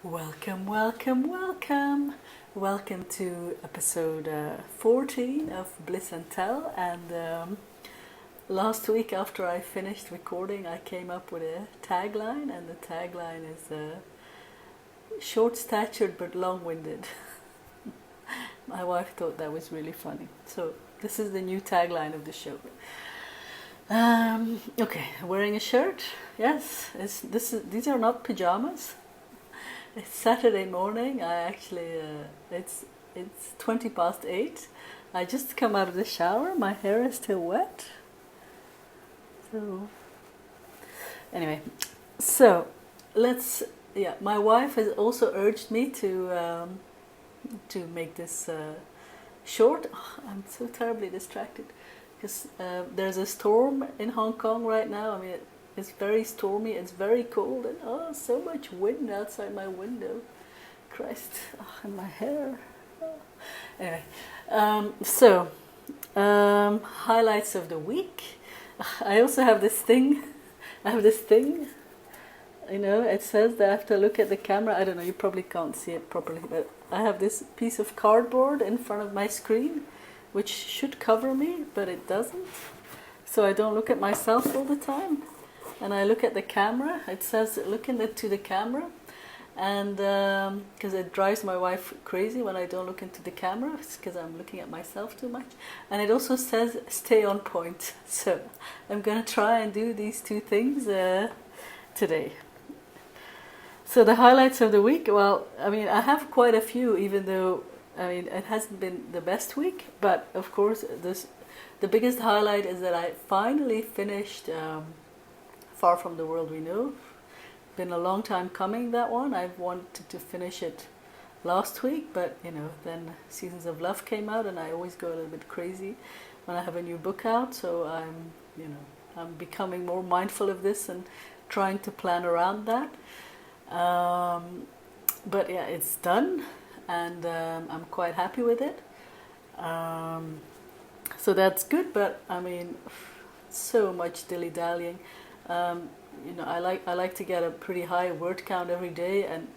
Welcome, welcome, welcome. Welcome to episode 14 of Bliss and Tell. And last week, after I finished recording, I came up with a tagline, and the tagline is short statured but long winded. My wife thought that was really funny. So, this is the new tagline of the show. Okay, wearing a shirt. Yes, these are not pajamas. It's Saturday morning. It's 8:20. I just come out of the shower. My hair is still wet. So anyway, so let's. Yeah, my wife has also urged me to make this short. Oh, I'm so terribly distracted because there's a storm in Hong Kong right now. I mean, it's very stormy, it's very cold, and so much wind outside my window. Christ, and my hair. Oh. Anyway, highlights of the week. I also have this thing. I have this thing. It says that I have to look at the camera. I don't know, you probably can't see it properly, but I have this piece of cardboard in front of my screen, which should cover me, but it doesn't. So I don't look at myself all the time. And I look at the camera. It says look into the camera, and because it drives my wife crazy when I don't look into the camera, because I'm looking at myself too much. And it also says stay on point. So I'm gonna try and do these two things today. So the highlights of the week. Well, I mean, I have quite a few, even though it hasn't been the best week. But of course, the biggest highlight is that I finally finished. Far from the World We Know. Been a long time coming, that one. I've wanted to finish it last week, but then Seasons of Love came out, and I always go a little bit crazy when I have a new book out. So I'm becoming more mindful of this and trying to plan around that. But yeah, it's done, and I'm quite happy with it. So that's good. But I mean, so much dilly-dallying. I like to get a pretty high word count every day, and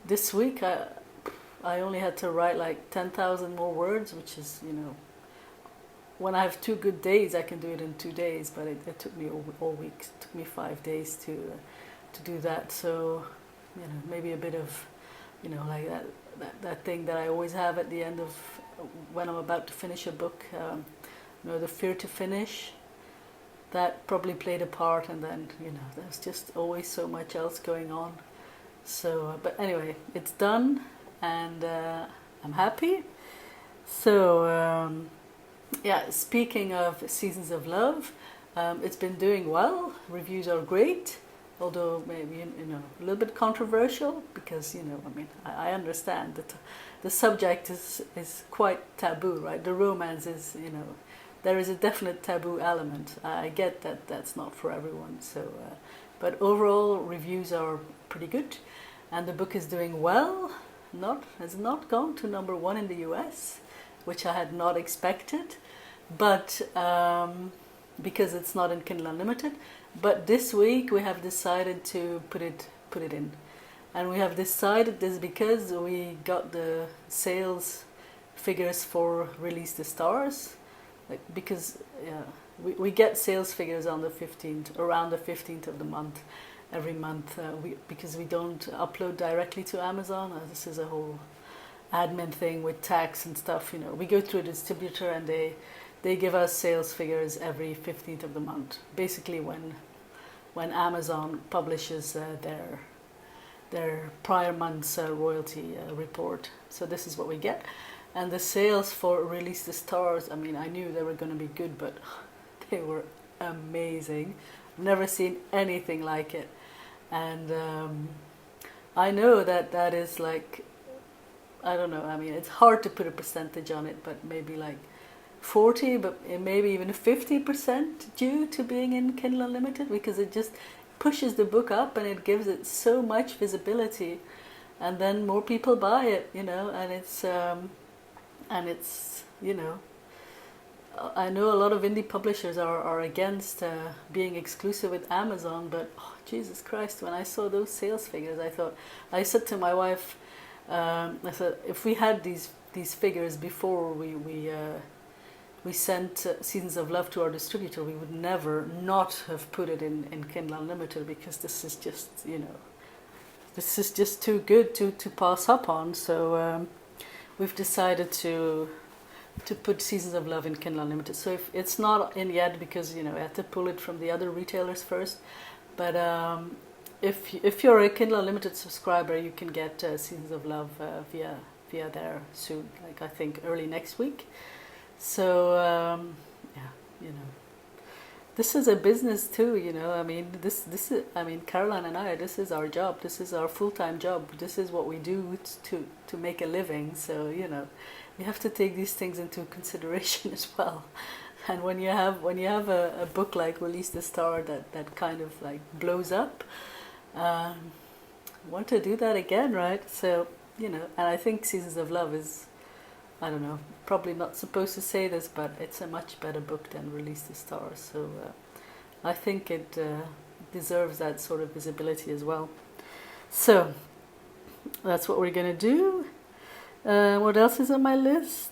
this week I only had to write like 10,000 more words, which is when I have 2 good days I can do it in 2 days, but it took me all week. It took me 5 days to do that. So maybe a bit of like that thing that I always have at the end of when I'm about to finish a book, the fear to finish. That probably played a part, and then there's just always so much else going on. So, but anyway, it's done, and I'm happy. So, speaking of Seasons of Love, it's been doing well. Reviews are great, although maybe a little bit controversial because I understand that the subject is quite taboo, right? The romance is there is a definite taboo element. I get that that's not for everyone. So, but overall reviews are pretty good, and the book is doing well. Has not gone to number 1 in the US, which I had not expected, but because it's not in Kindle Unlimited. But this week we have decided to put it in, and we have decided this because we got the sales figures for Release the Stars. Because we get sales figures on the 15th, around the 15th of the month, every month, because we don't upload directly to Amazon. This is a whole admin thing with tax and stuff. We go through a distributor, and they give us sales figures every 15th of the month. Basically, when Amazon publishes their prior month's royalty report. So this is what we get. And the sales for Release the Stars, I mean, I knew they were going to be good, but they were amazing. Never seen anything like it. And I know that is like, I don't know, I mean, it's hard to put a percentage on it, but maybe like 40, but maybe even 50% due to being in Kindle Unlimited, because it just pushes the book up and it gives it so much visibility. And then more people buy it, and it's I know a lot of indie publishers are against being exclusive with Amazon, but oh, Jesus Christ, when I saw those sales figures, I said to my wife, I said, if we had these figures before we sent Seasons of Love to our distributor, we would never not have put it in Kindle Unlimited, because this is just, this is just too good to pass up on. So we've decided to put Seasons of Love in Kindle Unlimited. So if it's not in yet, because I had to pull it from the other retailers first, but if you're a Kindle Unlimited subscriber, you can get Seasons of Love via there soon, like I think early next week. So yeah, this is a business too. I mean, this is, I mean, Caroline and I, this is our job. This is our full-time job. This is what we do to make a living. So you have to take these things into consideration as well. And when you have a book like Release the Star that kind of like blows up, want to do that again, right? So and I think Seasons of Love is, I don't know, probably not supposed to say this, but it's a much better book than Release the Star. So I think it deserves that sort of visibility as well. So that's what we're gonna do. What else is on my list?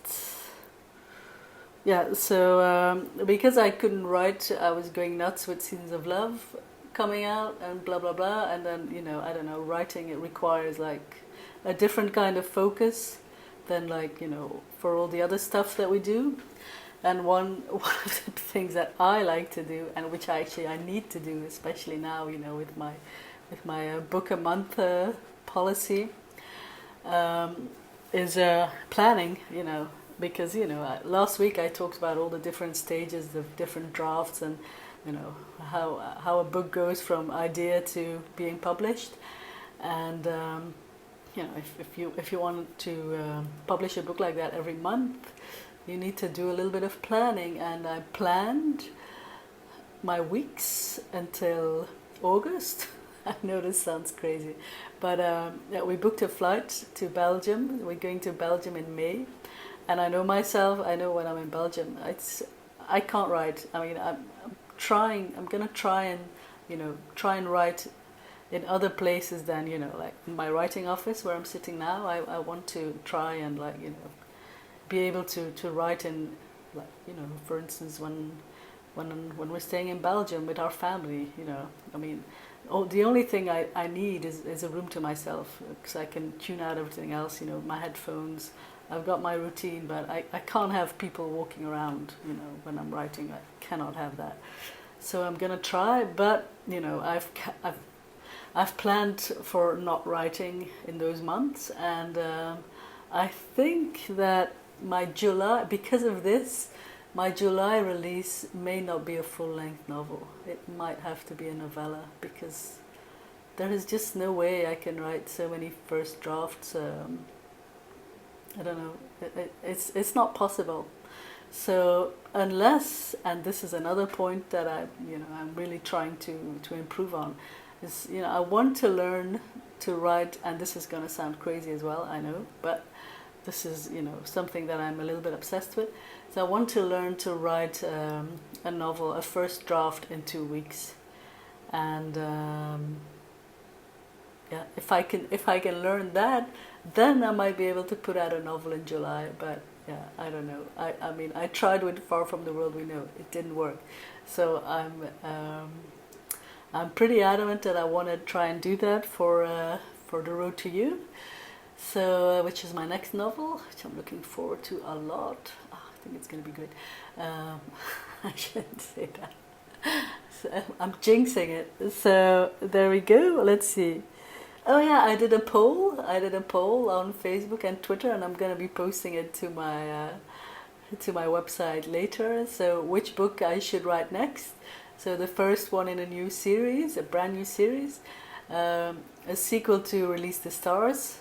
Yeah, so because I couldn't write, I was going nuts with Seasons of Love coming out and blah blah blah, and then I don't know, writing, it requires like a different kind of focus than like for all the other stuff that we do. And one of the things that I like to do, and which I need to do, especially now with my book a month policy, is planning. Because last week I talked about all the different stages of different drafts, and how a book goes from idea to being published. And if you want to publish a book like that every month, you need to do a little bit of planning. And I planned my weeks until August. I know this sounds crazy, but yeah, we booked a flight to Belgium. We're going to Belgium in May, and I know myself. I know when I'm in Belgium, I can't write. I mean, I'm gonna try and write in other places than like in my writing office where I'm sitting now. I want to try and be able to write in, for instance, when we're staying in Belgium with our family. I mean, the only thing I need is a room to myself, because I can tune out everything else. My headphones. I've got my routine, but I can't have people walking around. When I'm writing, I cannot have that. So I'm gonna try, but I've planned for not writing in those months, and I think that because of this, my July release may not be a full-length novel. It might have to be a novella, because there is just no way I can write so many first drafts. I don't know. It's not possible. So unless, and this is another point that I'm really trying to improve on, is I want to learn to write, and this is going to sound crazy as well, I know, but this is something that I'm a little bit obsessed with. So I want to learn to write a novel, a first draft, in 2 weeks, and yeah, if I can learn that, then I might be able to put out a novel in July. But yeah, I don't know. I mean, I tried with Far From the World We Know. It didn't work. So I'm pretty adamant that I want to try and do that for The Road to You. So which is my next novel, which I'm looking forward to a lot. Oh, I think it's going to be good. I shouldn't say that. So I'm jinxing it. So there we go. Let's see. Oh yeah, I did a poll on Facebook and Twitter, and I'm gonna be posting it to my website later. So which book I should write next? So the first one in a new series, a brand new series, a sequel to Release the Stars,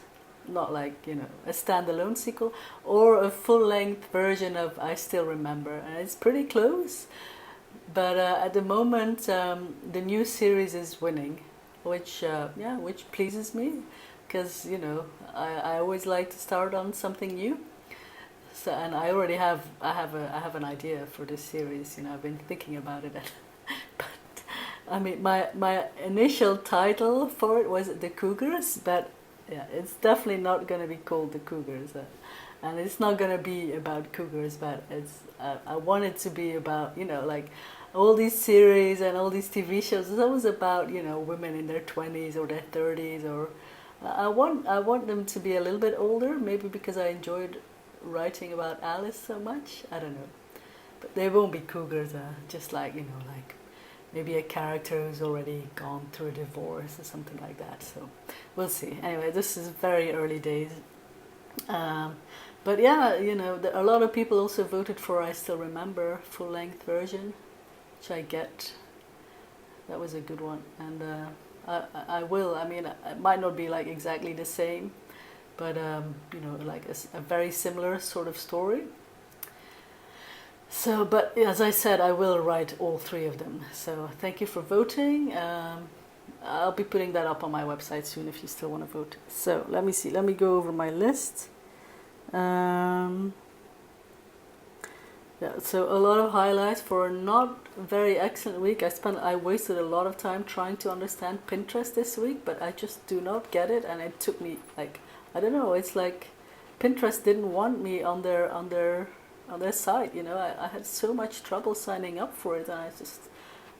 not like a standalone sequel, or a full-length version of I Still Remember, and it's pretty close. But at the moment, the new series is winning, which pleases me, because I always like to start on something new. So, and I already have an idea for this series. I've been thinking about it, but I mean, my initial title for it was The Cougars, but yeah, it's definitely not going to be called The Cougars, and it's not going to be about cougars. But I want it to be about like all these series and all these TV shows. It's always about women in their 20s or their 30s, or I want them to be a little bit older. Maybe because I enjoyed writing about Alice so much. I don't know, but they won't be cougars. Just like like maybe a character who's already gone through a divorce or something like that. So we'll see. Anyway, this is very early days. But yeah, a lot of people also voted for I Still Remember full-length version, which I get. That was a good one, and I will. I mean, it might not be like exactly the same, but like a very similar sort of story. So, but as I said, I will write all three of them. So thank you for voting. I'll be putting that up on my website soon if you still want to vote. So let me see. Let me go over my list. Yeah, so a lot of highlights for a not very excellent week. I wasted a lot of time trying to understand Pinterest this week, but I just do not get it, and it took me like, I don't know, it's like Pinterest didn't want me on their site. I had so much trouble signing up for it, and I just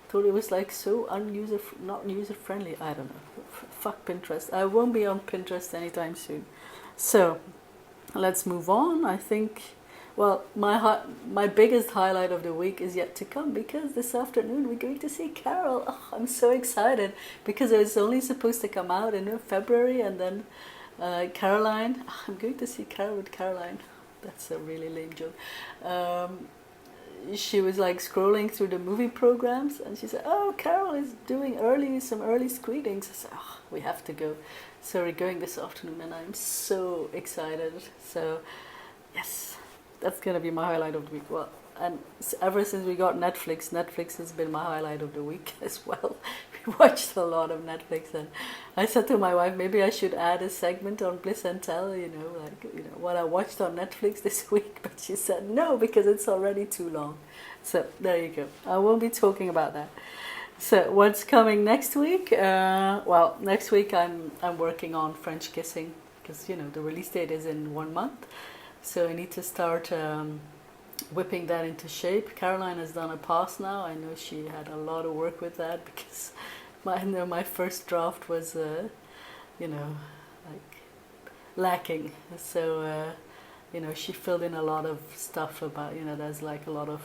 thought it was like so not user friendly. I don't know. Fuck Pinterest. I won't be on Pinterest anytime soon. So let's move on. I think, well, my biggest highlight of the week is yet to come, because this afternoon we're going to see Carol. Oh, I'm so excited, because it was only supposed to come out in February, and then Caroline. I'm going to see Carol with Caroline. That's a really lame joke. She was like scrolling through the movie programs, and she said, "Oh, Carol is doing some early screenings." I said, "Oh, we have to go." So we're going this afternoon, and I'm so excited. So yes, that's gonna be my highlight of the week. Well, and ever since we got Netflix has been my highlight of the week as well. We watched a lot of Netflix, and I said to my wife, maybe I should add a segment on Bliss and Tell, what I watched on Netflix this week, but she said no, because it's already too long. So there you go. I won't be talking about that. So what's coming next week? Well, next week I'm working on French Kissing, because the release date is in 1 month, so I need to start whipping that into shape. Caroline has done a pass now. I know she had a lot of work with that, because my first draft was like lacking. So she filled in a lot of stuff about there's like a lot of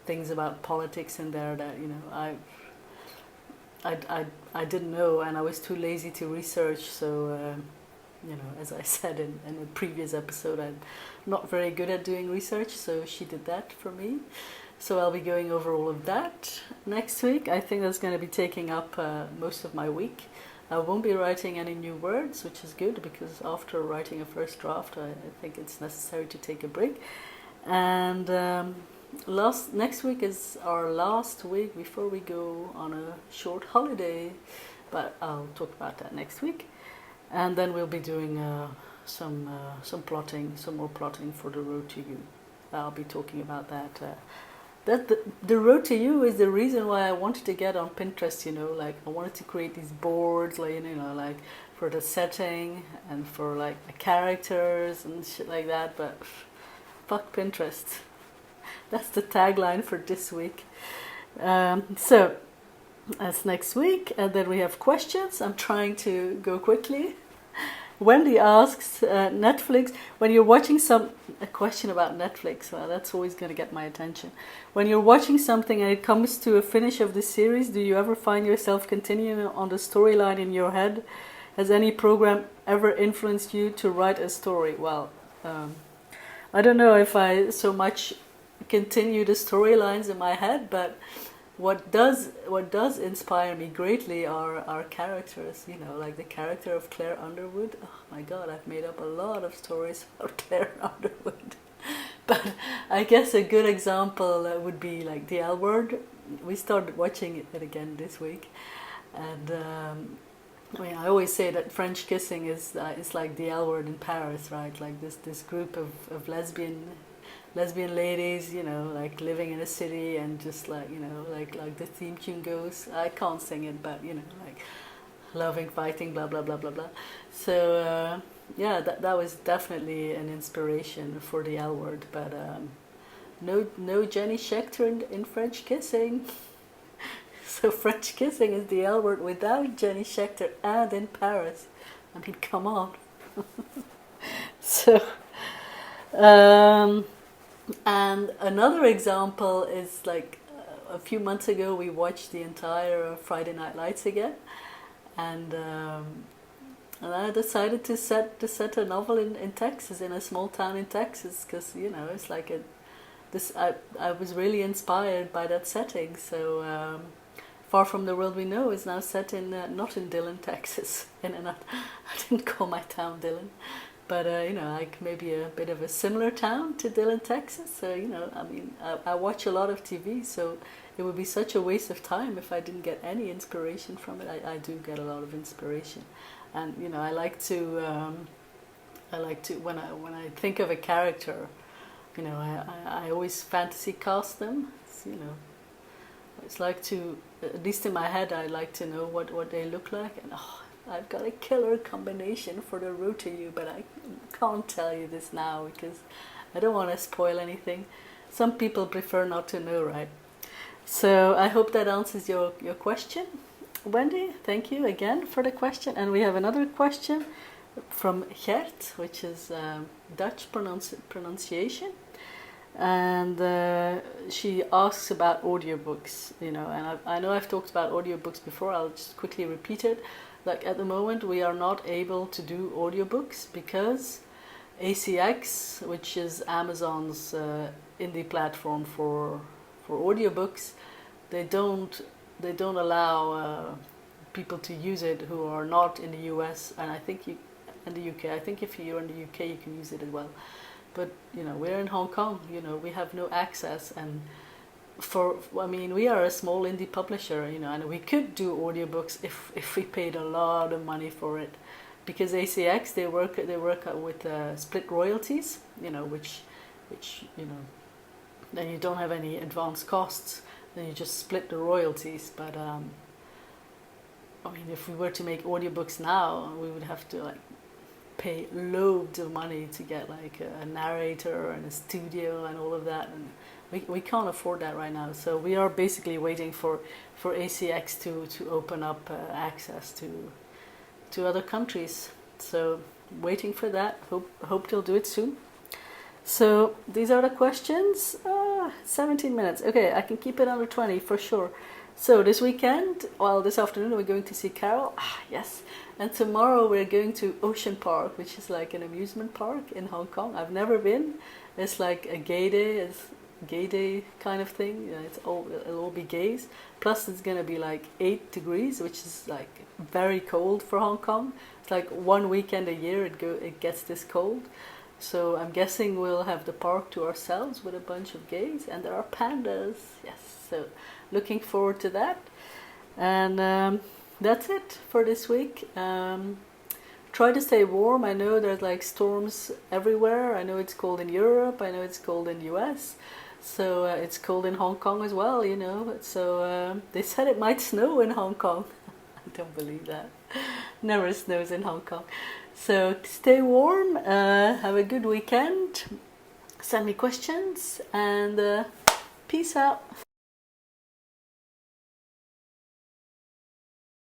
things about politics in there that I didn't know, and I was too lazy to research. So as I said in a previous episode, I'm not very good at doing research, so she did that for me. So I'll be going over all of that next week. I think that's going to be taking up most of my week. I won't be writing any new words, which is good, because after writing a first draft, I think it's necessary to take a break. And next week is our last week before we go on a short holiday, but I'll talk about that next week. And then we'll be doing some more plotting for the Road to You. I'll be talking about that. The Road to You is the reason why I wanted to get on Pinterest. Like I wanted to create these boards, like like for the setting and for like the characters and shit like that. But fuck Pinterest. That's the tagline for this week. So that's next week, and then we have questions. I'm trying to go quickly. Wendy asks, Netflix, when you're watching a question about Netflix, well, that's always going to get my attention. When you're watching something and it comes to a finish of the series, do you ever find yourself continuing on the storyline in your head? Has any program ever influenced you to write a story? Well, I don't know if I so much continue the storylines in my head, but what does inspire me greatly are our characters, like the character of Claire Underwood. Oh my god, I've made up a lot of stories about Claire Underwood. But I guess a good example would be like the L Word. We started watching it again this week, and I mean, I always say that French kissing is like the L word in Paris, right? Like this group of lesbian ladies, you know, like living in a city and just like, you know, like the theme tune goes. I can't sing it, but you know, like loving, fighting, blah blah blah blah blah. So yeah, that was definitely an inspiration for the L word, but no Jenny Schechter in French kissing. So French kissing is the L word without Jenny Schechter and in Paris. I mean, come on. So, and another example is like a few months ago we watched the entire Friday Night Lights again, and I decided to set a novel in Texas, in a small town in Texas, because you know it's like I was really inspired by that setting. So Far From the World We Know is now set in not in Dillon, Texas. I didn't call my town Dillon, but you know, like maybe a bit of a similar town to Dillon, Texas. So you know, I mean, I watch a lot of TV, so it would be such a waste of time if I didn't get any inspiration from it. I do get a lot of inspiration, and you know, I like to when I think of a character, you know, I always fantasy cast them. You know, it's like to, at least in my head, I like to know what they look like, and I've got a killer combination for the road to you, but I can't tell you this now because I don't want to spoil anything. Some people prefer not to know, right? So I hope that answers your question, Wendy. Thank you again for the question. And we have another question from Gert, which is Dutch pronunciation. And she asks about audiobooks, you know, and I know I've talked about audiobooks before. I'll just quickly repeat it. Like at the moment we are not able to do audiobooks because ACX, which is Amazon's indie platform for audiobooks, they don't allow people to use it who are not in the US, and I think in the UK. I think if you're in the UK you can use it as well. But you know, we're in Hong Kong, you know, we have no access, and I mean, we are a small indie publisher, you know, and we could do audiobooks if we paid a lot of money for it, because ACX they work with split royalties, you know, which you know, then you don't have any advance costs, then you just split the royalties. But I mean, if we were to make audiobooks now, we would have to like pay loads of money to get like a narrator and a studio and all of that, and we can't afford that right now. So we are basically waiting for ACX to open up access to other countries. So waiting for that. Hope they'll do it soon. So these are the questions. 17 minutes. Okay, I can keep it under 20 for sure. So this weekend, well, this afternoon we're going to see Carol. Yes. And tomorrow we're going to Ocean Park, which is like an amusement park in Hong Kong. I've never been. It's like a gay day kind of thing. It'll all be gays. Plus it's gonna be like 8 degrees, which is like very cold for Hong Kong. It's like one weekend a year it gets this cold. So I'm guessing we'll have the park to ourselves with a bunch of gays, and there are pandas. Yes, so looking forward to that. And that's it for this week. Try to stay warm. I know there's like storms everywhere. I know it's cold in Europe. I know it's cold in US. So it's cold in Hong Kong as well, you know. So they said it might snow in Hong Kong. I don't believe that. Never snows in Hong Kong. So stay warm. Have a good weekend. Send me questions and peace out.